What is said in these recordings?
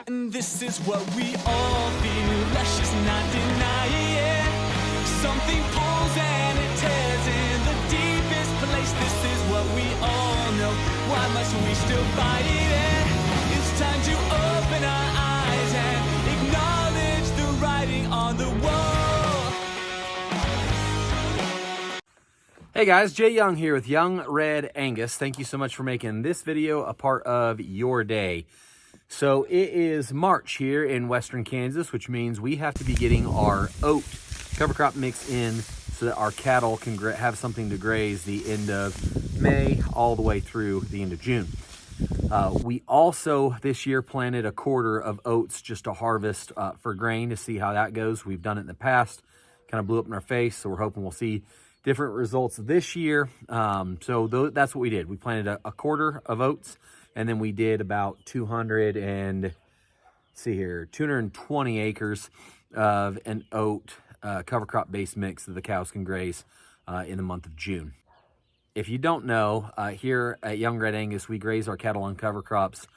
And this is what we all feel, let's just not deny it. Something pulls and it tears in the deepest place. This is what we all know, why must we still fight it? It's time to open our eyes and acknowledge the writing on the wall. Hey guys, Jay Young here with Young Red Angus. Thank you so much for making this video a part of your day. So it is March here in Western Kansas, which means we have to be getting our oat cover crop mix in so that our cattle can have something to graze the end of May all the way through the end of June. We also this year planted a quarter of oats just to harvest for grain to see how that goes. We've done it in the past, kind of blew up in our face, so we're hoping we'll see different results this year. So that's what we did. We planted a quarter of oats, and then we did about 220 acres of an oat cover crop based mix that the cows can graze in the month of June. If you don't know, here at Young Red Angus, we graze our cattle on cover crops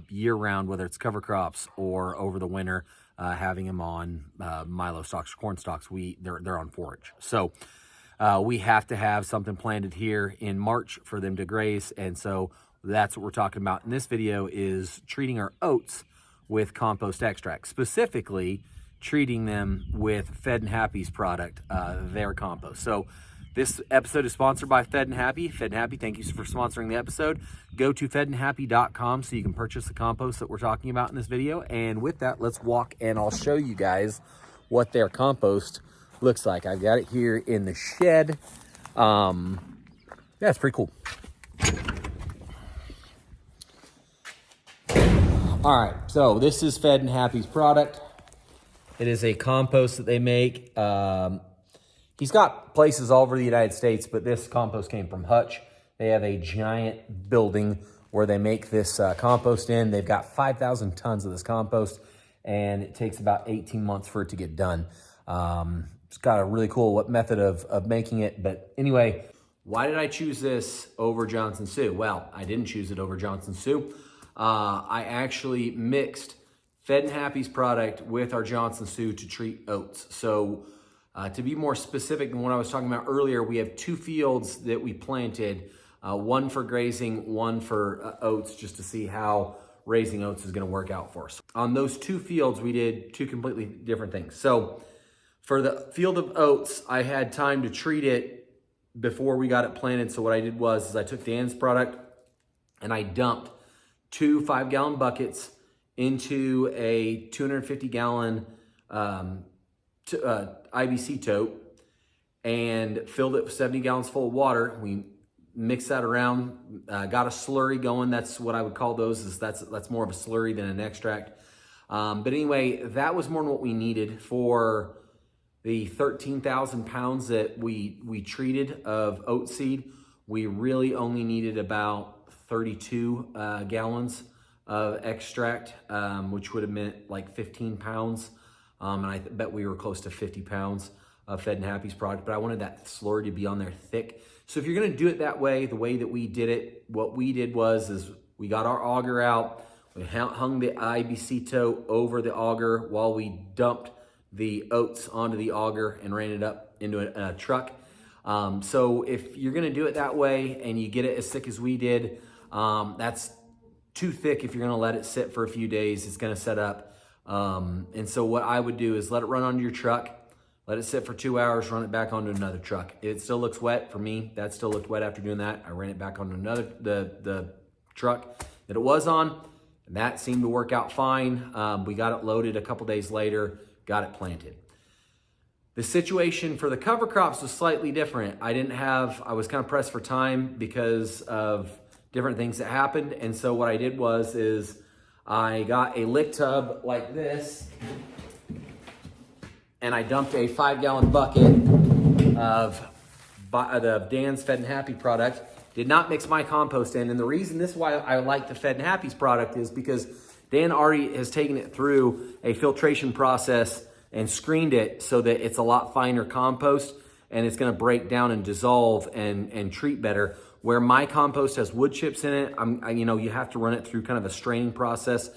year round, whether it's cover crops or over the winter, having them on milo stalks, corn stalks. They're on forage. So we have to have something planted here in March for them to graze, and so that's what we're talking about in this video, is treating our oats with compost extract, specifically treating them with Fed and Happy's product, their compost. So this episode is sponsored by Fed and Happy. Fed and Happy, thank you for sponsoring the episode. Go to fedandhappy.com so you can purchase the compost that we're talking about in this video. And with that, let's walk and I'll show you guys what their compost looks like. I've got it here in the shed. Yeah, it's pretty cool. All right, so this is Fed and Happy's product. It is a compost that they make. He's got places all over the United States, but this compost came from Hutch. They have a giant building where they make this compost in. They've got 5,000 tons of this compost, and it takes about 18 months for it to get done. It's got a really cool method of making it. But anyway, why did I choose this over Johnson Sioux? Well, I didn't choose it over Johnson Sioux. I actually mixed Fed and Happy's product with our Johnson Sioux to treat oats. So to be more specific than what I was talking about earlier, we have two fields that we planted, one for grazing, one for oats, just to see how raising oats is going to work out for us. On those two fields, we did two completely different things. So for the field of oats, I had time to treat it before we got it planted. So what I did was I took Dan's product and I dumped 2 5-gallon buckets into a 250-gallon IBC tote and filled it with 70 gallons full of water. We mixed that around, got a slurry going. That's what I would call those. That's more of a slurry than an extract. But anyway, that was more than what we needed for the 13,000 pounds that we treated of oat seed. We really only needed about 32 gallons of extract, which would have meant like 15 pounds. And I bet we were close to 50 pounds of Fed and Happy's product, but I wanted that slurry to be on there thick. So if you're gonna do it that way, the way that we did it, what we did is we got our auger out, we hung the IBC tote over the auger while we dumped the oats onto the auger and ran it up into a truck. So if you're gonna do it that way and you get it as thick as we did, that's too thick. If you're gonna let it sit for a few days, it's gonna set up. And so what I would do is let it run onto your truck, let it sit for 2 hours, run it back onto another truck. It still looks wet for me. That still looked wet after doing that. I ran it back onto the truck that it was on, and that seemed to work out fine. We got it loaded a couple days later, got it planted. The situation for the cover crops was slightly different. I was kind of pressed for time because of different things that happened. And so what I did is I got a lick tub like this, and I dumped a 5-gallon bucket of Dan's Fed and Happy product. Did not mix my compost in. And the reason this is why I like the Fed and Happy's product is because Dan already has taken it through a filtration process and screened it so that it's a lot finer compost, and it's gonna break down and dissolve and treat better. Where my compost has wood chips in it, you have to run it through kind of a straining process.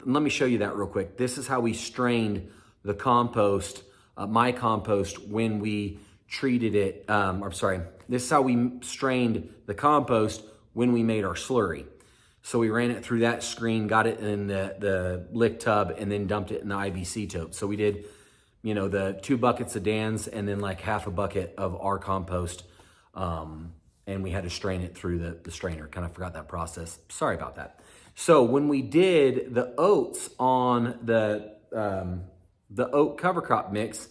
let me show you that real quick. This is how we strained the compost, my compost, when we treated it. This is how we strained the compost when we made our slurry. So we ran it through that screen, got it in the lick tub, and then dumped it in the IBC tote. So we did, the 2 buckets of Dan's and then like half a bucket of our compost. And we had to strain it through the strainer. Kind of forgot that process. Sorry about that. So when we did the oats on the oat cover crop mix,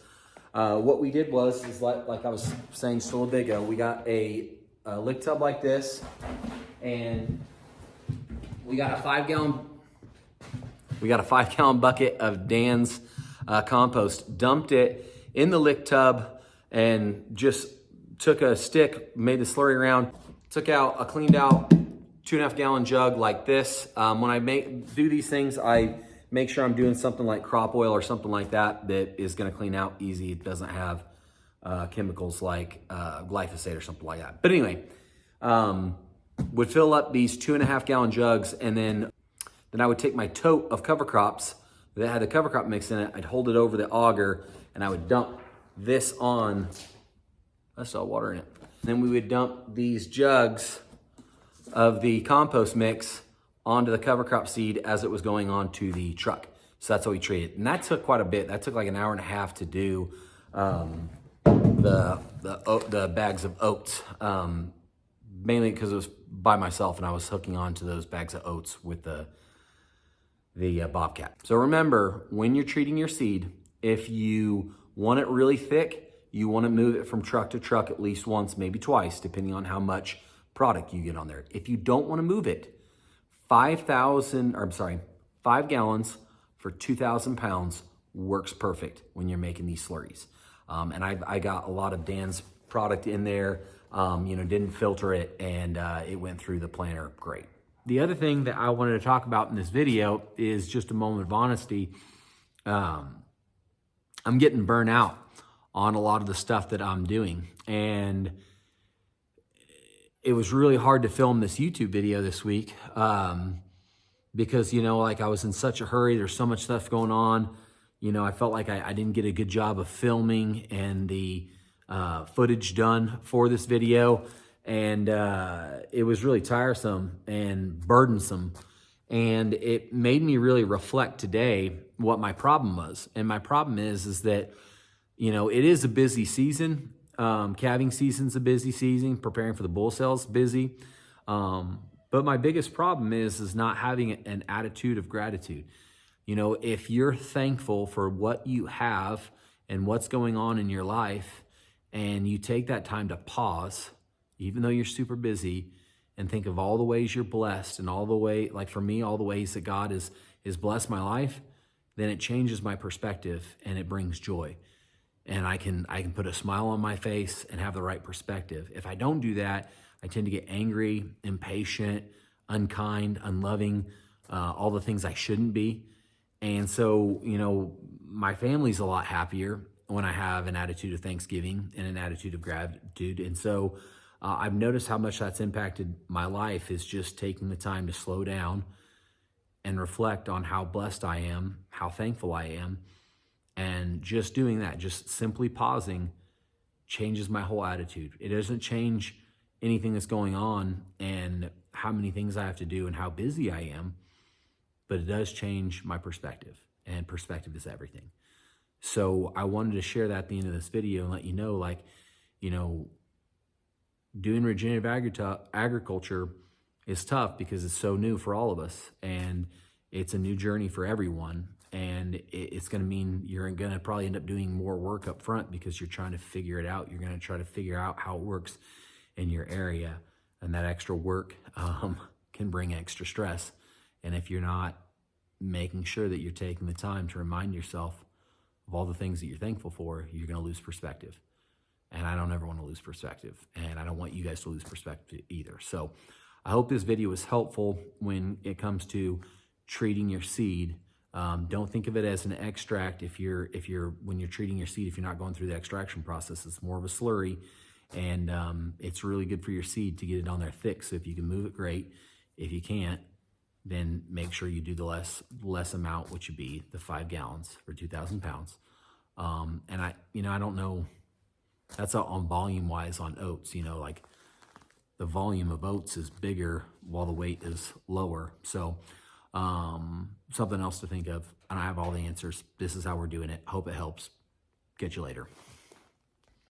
what we did is like I was saying just a little bit ago, we got a lick tub like this, and we got a 5-gallon bucket of Dan's compost, dumped it in the lick tub, and just took a stick, made the slurry round, I cleaned out 2.5 gallon jug like this. When I do these things, I make sure I'm doing something like crop oil or something like that is gonna clean out easy. It doesn't have chemicals like glyphosate or something like that. But anyway, would fill up these 2.5 gallon jugs, and then I would take my tote of cover crops that had the cover crop mix in it. I'd hold it over the auger, and I would dump this on. I saw water in it. Then we would dump these jugs of the compost mix onto the cover crop seed as it was going on to the truck. So that's how we treat it. And that took quite a bit. That took like an hour and a half to do the bags of oats, mainly because it was by myself and I was hooking on to those bags of oats with the Bobcat. So remember, when you're treating your seed, if you want it really thick, you want to move it from truck to truck at least once, maybe twice, depending on how much product you get on there. If you don't want to move it, 5 gallons for 2,000 pounds works perfect when you're making these slurries. And I got a lot of Dan's product in there, didn't filter it, and it went through the planter great. The other thing that I wanted to talk about in this video is just a moment of honesty. I'm getting burnt out on a lot of the stuff that I'm doing. And it was really hard to film this YouTube video this week because, I was in such a hurry. There's so much stuff going on. I felt like I didn't get a good job of filming and the footage done for this video. And it was really tiresome and burdensome. And it made me really reflect today what my problem was. And my problem is that, it is a busy season. Calving season's a busy season. Preparing for the bull sale's busy. But my biggest problem is not having an attitude of gratitude. If you're thankful for what you have and what's going on in your life, and you take that time to pause, even though you're super busy, and think of all the ways you're blessed and all the way, like for me, all the ways that God is blessed my life, then it changes my perspective and it brings joy. And I can put a smile on my face and have the right perspective. If I don't do that, I tend to get angry, impatient, unkind, unloving, all the things I shouldn't be. And so, my family's a lot happier when I have an attitude of thanksgiving and an attitude of gratitude. And so I've noticed how much that's impacted my life, is just taking the time to slow down and reflect on how blessed I am, how thankful I am. And just doing that, just simply pausing, changes my whole attitude. It doesn't change anything that's going on and how many things I have to do and how busy I am, but it does change my perspective, and perspective is everything. So I wanted to share that at the end of this video and let you know, doing regenerative agriculture is tough because it's so new for all of us, and it's a new journey for everyone. And it's going to mean you're going to probably end up doing more work up front because you're trying to figure it out. You're going to try to figure out how it works in your area. And that extra work can bring extra stress. And if you're not making sure that you're taking the time to remind yourself of all the things that you're thankful for, you're going to lose perspective. And I don't ever want to lose perspective. And I don't want you guys to lose perspective either. So I hope this video is helpful when it comes to treating your seed. Don't think of it as an extract when you're treating your seed. If you're not going through the extraction process, it's more of a slurry, and it's really good for your seed to get it on there thick. So if you can move it, great. If you can't, then make sure you do the less amount, which would be the 5 gallons for 2,000 pounds. And I don't know, that's on volume wise on oats, like the volume of oats is bigger while the weight is lower. So something else to think of. And I have all the answers. This is how we're doing it. Hope it helps. Catch you later.